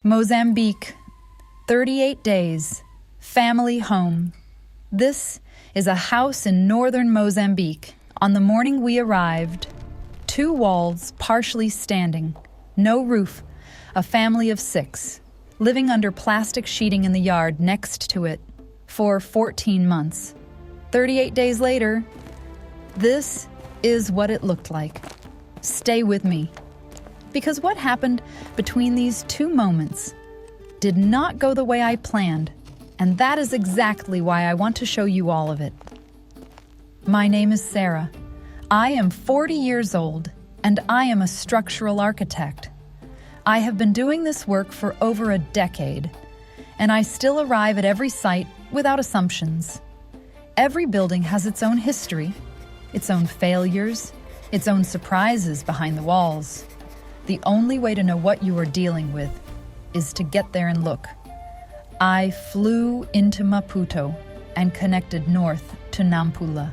Mozambique, 38 days, family home. This is a house in northern Mozambique. On the morning we arrived, 2 walls partially standing, no roof, a family of 6, living under plastic sheeting in the yard next to it for 14 months. 38 days later, this is what it looked like. Stay with me. Because what happened between these 2 moments did not go the way I planned, and that is exactly why I want to show you all of it. My name is Sarah. I am 40 years old, and I am a structural architect. I have been doing this work for over a decade, and I still arrive at every site without assumptions. Every building has its own history, its own failures, its own surprises behind the walls. The only way to know what you are dealing with is to get there and look. I flew into Maputo and connected north to Nampula.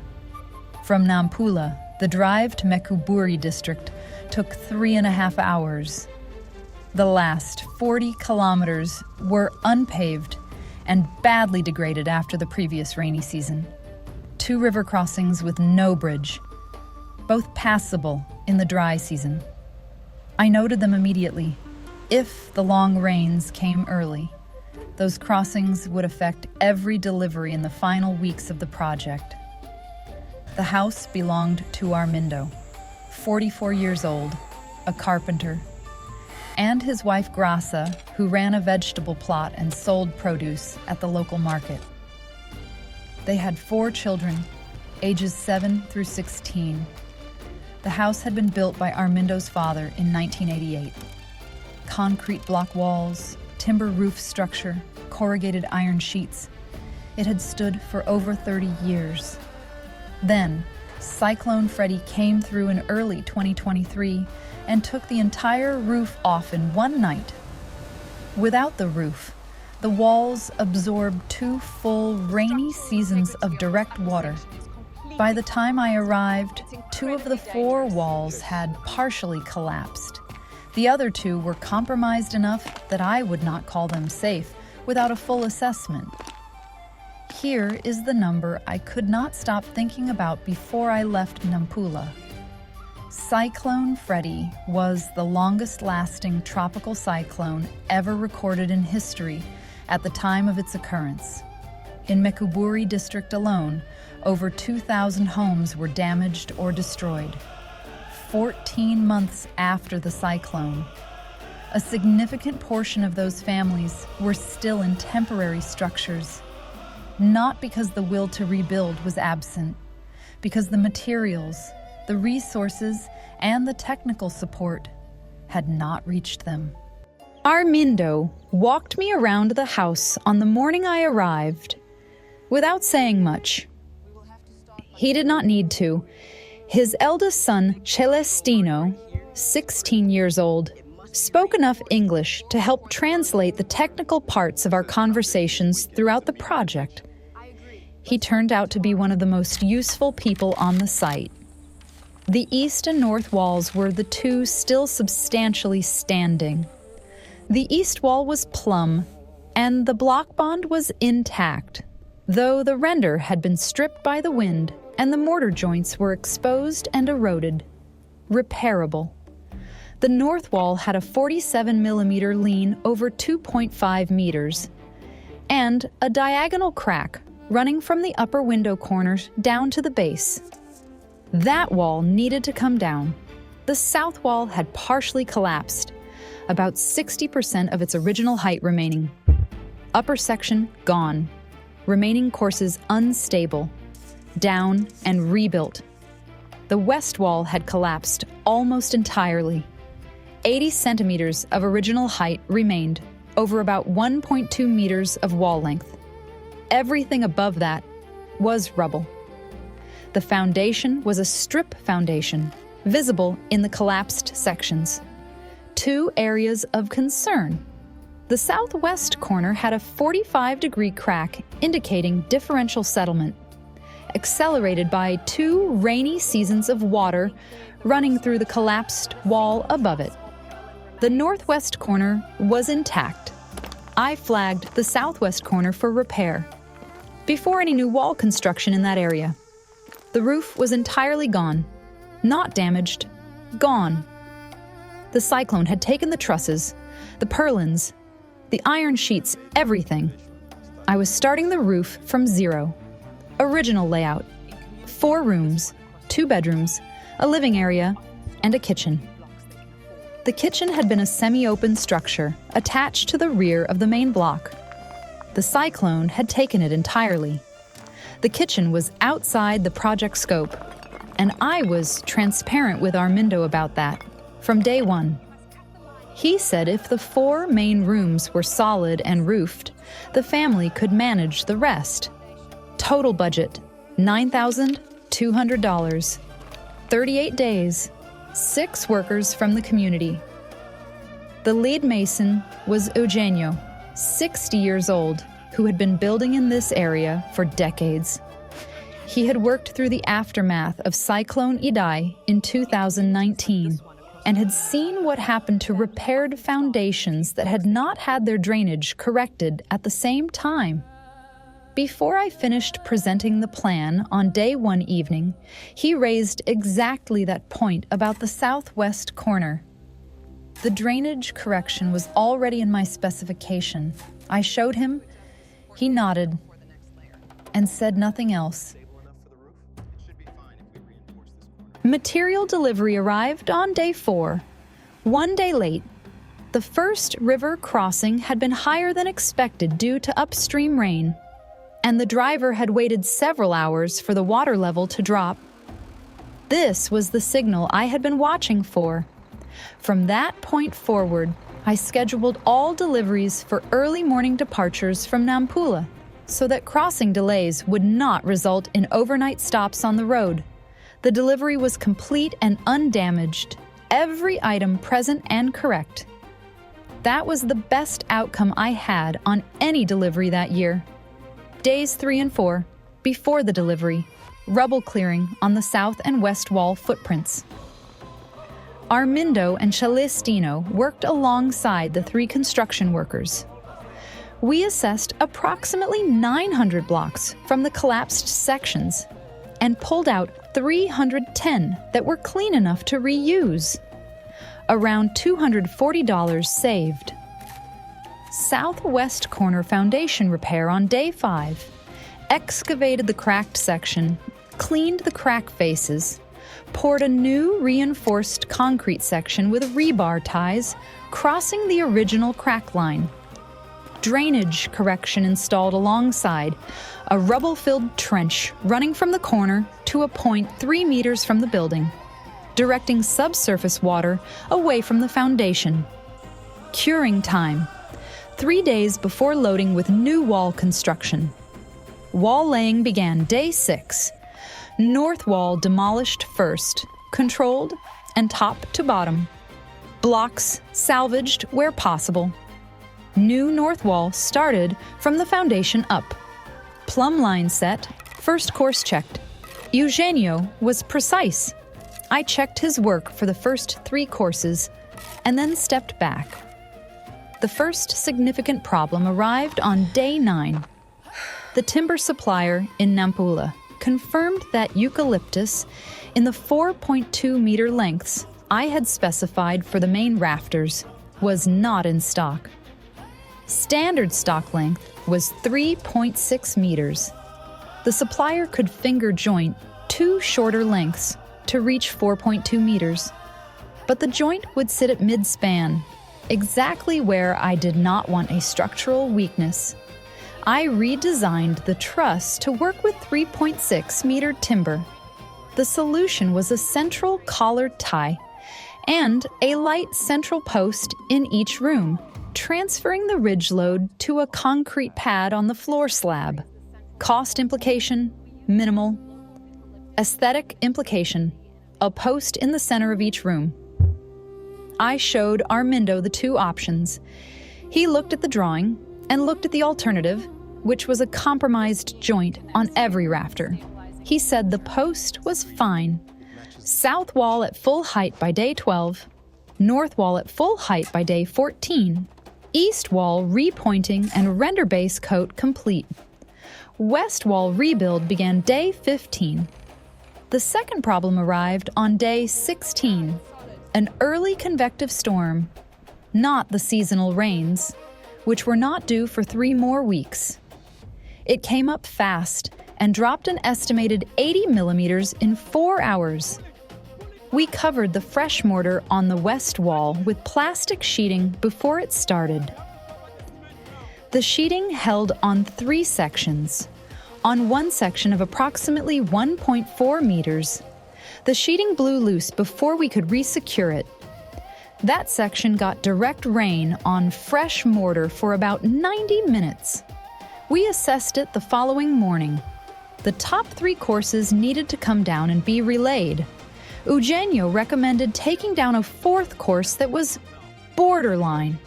From Nampula, the drive to Mekuburi district took 3.5 hours. The last 40 kilometers were unpaved and badly degraded after the previous rainy season. 2 river crossings with no bridge, both passable in the dry season. I noted them immediately. If the long rains came early, those crossings would affect every delivery in the final weeks of the project. The house belonged to Armindo, 44 years old, a carpenter, and his wife Graça, who ran a vegetable plot and sold produce at the local market. They had 4 children, ages 7 through 16. The house had been built by Armindo's father in 1988. Concrete block walls, timber roof structure, corrugated iron sheets. It had stood for over 30 years. Then, Cyclone Freddy came through in early 2023 and took the entire roof off in one night. Without the roof, the walls absorbed 2 full rainy seasons of direct water. By the time I arrived, 2 of the 4 walls had partially collapsed. The other 2 were compromised enough that I would not call them safe without a full assessment. Here is the number I could not stop thinking about before I left Nampula. Cyclone Freddy was the longest-lasting tropical cyclone ever recorded in history at the time of its occurrence. In Mekuburi district alone, over 2,000 homes were damaged or destroyed. 14 months after the cyclone, a significant portion of those families were still in temporary structures, not because the will to rebuild was absent, because the materials, the resources, and the technical support had not reached them. Armindo walked me around the house on the morning I arrived, without saying much. He did not need to. His eldest son, Celestino, 16 years old, spoke enough English to help translate the technical parts of our conversations throughout the project. He turned out to be one of the most useful people on the site. The east and north walls were the 2 still substantially standing. The east wall was plumb, and the block bond was intact, though the render had been stripped by the wind and the mortar joints were exposed and eroded. Repairable. The north wall had a 47mm lean over 2.5 meters, and a diagonal crack running from the upper window corners down to the base. That wall needed to come down. The south wall had partially collapsed, about 60% of its original height remaining. Upper section gone. Remaining courses unstable. Down and rebuilt. The west wall had collapsed almost entirely. 80 centimeters of original height remained over about 1.2 meters of wall length. Everything above that was rubble. The foundation was a strip foundation, visible in the collapsed sections. 2 areas of concern. The southwest corner had a 45-degree crack indicating differential settlement, accelerated by 2 rainy seasons of water running through the collapsed wall above it. The northwest corner was intact, I flagged the southwest corner for repair before any new wall construction in that area. The roof was entirely gone. Not damaged, gone. The cyclone had taken the trusses, the purlins, the iron sheets, everything. I was starting the roof from zero. Original layout. 4 rooms, 2 bedrooms, a living area, and a kitchen. The kitchen had been a semi-open structure attached to the rear of the main block. The cyclone had taken it entirely. The kitchen was outside the project scope, and I was transparent with Armindo about that from day one. He said if the 4 main rooms were solid and roofed, the family could manage the rest. Total budget, $9,200. 38 days, 6 workers from the community. The lead mason was Eugenio, 60 years old, who had been building in this area for decades. He had worked through the aftermath of Cyclone Idai in 2019 and had seen what happened to repaired foundations that had not had their drainage corrected at the same time. Before I finished presenting the plan on day 1 evening, he raised exactly that point about the southwest corner. The drainage correction was already in my specification. I showed him, he nodded, and said nothing else. Material delivery arrived on day 4, 1 day late. The first river crossing had been higher than expected due to upstream rain, and the driver had waited several hours for the water level to drop. This was the signal I had been watching for. From that point forward, I scheduled all deliveries for early morning departures from Nampula so that crossing delays would not result in overnight stops on the road. The delivery was complete and undamaged, every item present and correct. That was the best outcome I had on any delivery that year. Days 3 and 4, before the delivery, rubble clearing on the south and west wall footprints. Armindo and Celestino worked alongside the 3 construction workers. We assessed approximately 900 blocks from the collapsed sections and pulled out 310 that were clean enough to reuse. Around $240 saved. Southwest corner foundation repair on day 5. Excavated the cracked section, cleaned the crack faces, poured a new reinforced concrete section with rebar ties crossing the original crack line. Drainage correction installed alongside, a rubble-filled trench running from the corner to a point 3 meters from the building, directing subsurface water away from the foundation. Curing time, 3 days before loading with new wall construction. Wall laying began day 6. North wall demolished first, controlled, and top to bottom. Blocks salvaged where possible. New north wall started from the foundation up. Plumb line set, first course checked. Eugenio was precise. I checked his work for the first 3 courses and then stepped back. The first significant problem arrived on day 9. The timber supplier in Nampula confirmed that eucalyptus in the 4.2 meter lengths I had specified for the main rafters was not in stock. Standard stock length was 3.6 meters. The supplier could finger joint 2 shorter lengths to reach 4.2 meters, but the joint would sit at mid-span, exactly where I did not want a structural weakness. I redesigned the truss to work with 3.6 meter timber. The solution was a central collared tie and a light central post in each room, transferring the ridge load to a concrete pad on the floor slab. Cost implication, minimal. Aesthetic implication, a post in the center of each room. I showed Armindo the 2 options. He looked at the drawing and looked at the alternative, which was a compromised joint on every rafter. He said the post was fine. South wall at full height by day 12, north wall at full height by day 14, East wall repointing and render base coat complete. West wall rebuild began day 15. The second problem arrived on day 16, an early convective storm, not the seasonal rains, which were not due for 3 more weeks. It came up fast and dropped an estimated 80 millimeters in 4 hours. We covered the fresh mortar on the west wall with plastic sheeting before it started. The sheeting held on 3 sections. On one section of approximately 1.4 meters, the sheeting blew loose before we could resecure it. That section got direct rain on fresh mortar for about 90 minutes. We assessed it the following morning. The top 3 courses needed to come down and be relayed. Eugenio recommended taking down a 4th course that was borderline,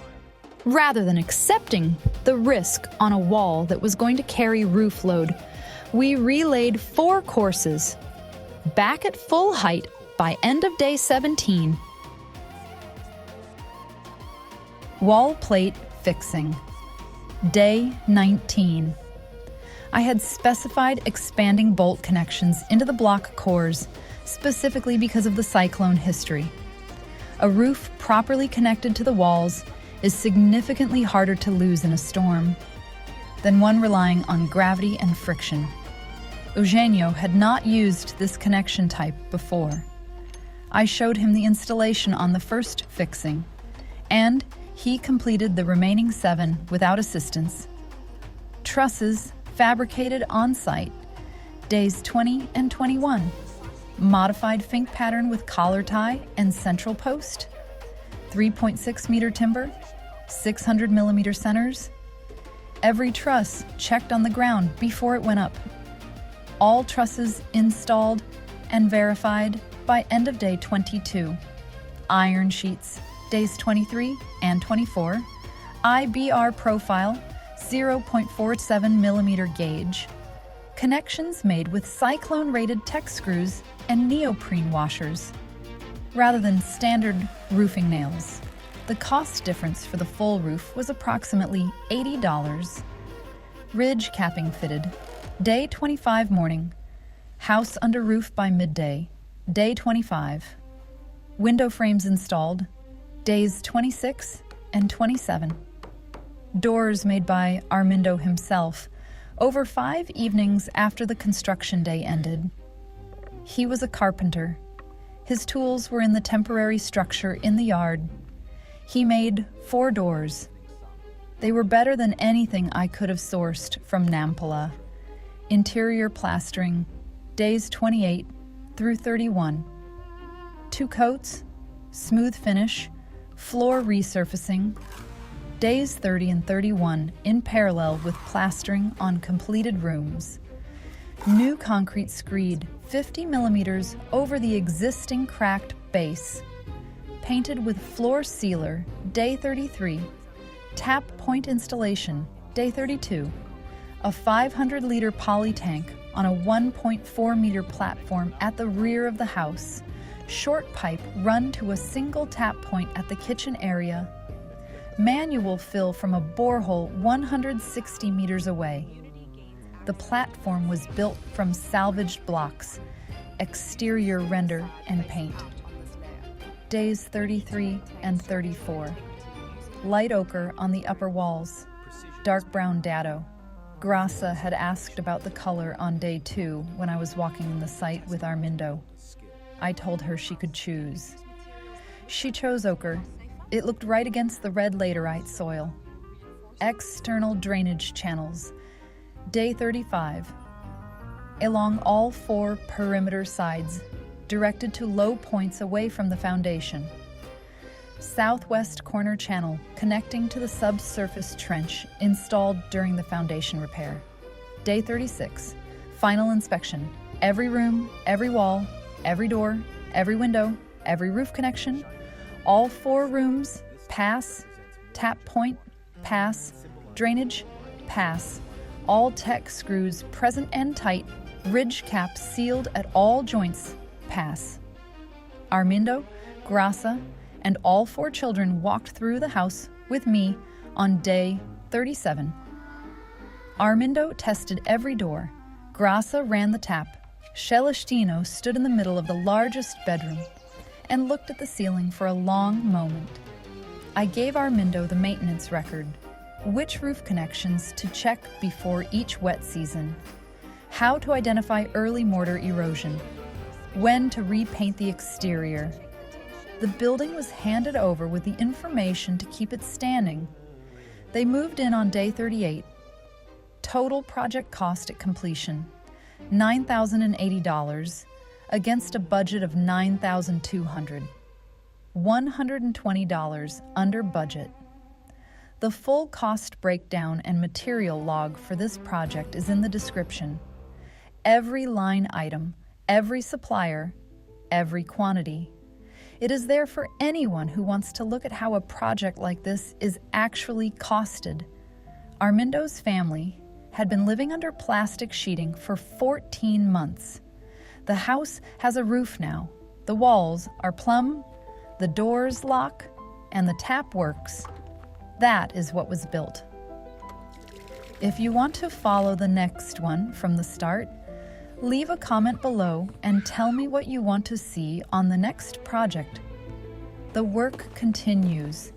rather than accepting the risk on a wall that was going to carry roof load. We relayed 4 courses, back at full height by end of day 17. Wall plate fixing. Day 19. I had specified expanding bolt connections into the block cores, specifically because of the cyclone history. A roof properly connected to the walls is significantly harder to lose in a storm than one relying on gravity and friction. Eugenio had not used this connection type before. I showed him the installation on the first fixing, and he completed the remaining 7 without assistance. Trusses fabricated on site, days 20 and 21. Modified fink pattern with collar tie and central post. 3.6 meter timber, 600 millimeter centers. Every truss checked on the ground before it went up. All trusses installed and verified by end of day 22. Iron sheets, days 23 and 24. IBR profile, 0.47 millimeter gauge. Connections made with cyclone-rated tech screws and neoprene washers, rather than standard roofing nails. The cost difference for the full roof was approximately $80. Ridge capping fitted. Day 25 morning. House under roof by midday. Day 25. Window frames installed. Days 26 and 27. Doors made by Armindo himself, over 5 evenings after the construction day ended. He was a carpenter. His tools were in the temporary structure in the yard. He made 4 doors. They were better than anything I could have sourced from Nampula. Interior plastering, days 28 through 31. 2 coats, smooth finish, floor resurfacing, days 30 and 31 in parallel with plastering on completed rooms. New concrete screed 50 millimeters over the existing cracked base. Painted with floor sealer, day 33. Tap point installation, day 32. A 500-liter poly tank on a 1.4-meter platform at the rear of the house. Short pipe run to a single tap point at the kitchen area. Manual fill from a borehole 160 meters away. The platform was built from salvaged blocks, exterior render and paint. Days 33 and 34. Light ochre on the upper walls, dark brown dado. Grassa had asked about the color on day 2 when I was walking the site with Armindo. I told her she could choose. She chose ochre. It looked right against the red laterite soil. External drainage channels. Day 35. Along all 4 perimeter sides, directed to low points away from the foundation. Southwest corner channel connecting to the subsurface trench installed during the foundation repair. Day 36. Final inspection. Every room, every wall, every door, every window, every roof connection. All 4 rooms, pass. Tap point, pass. Drainage, pass. All tech screws present and tight. Ridge caps sealed at all joints, pass. Armindo, Grassa, and all 4 children walked through the house with me On day 37, Armindo tested every door. Grassa ran the tap. Celestino stood in the middle of the largest bedroom and looked at the ceiling for a long moment. I gave Armindo the maintenance record, which roof connections to check before each wet season, how to identify early mortar erosion, when to repaint the exterior. The building was handed over with the information to keep it standing. They moved in on day 38. Total project cost at completion, $9,080 against a budget of $9,200. $120 under budget. The full cost breakdown and material log for this project is in the description. Every line item, every supplier, every quantity. It is there for anyone who wants to look at how a project like this is actually costed. Armindo's family had been living under plastic sheeting for 14 months. The house has a roof now. The walls are plumb, the doors lock, and the tap works. That is what was built. If you want to follow the next one from the start, leave a comment below and tell me what you want to see on the next project. The work continues.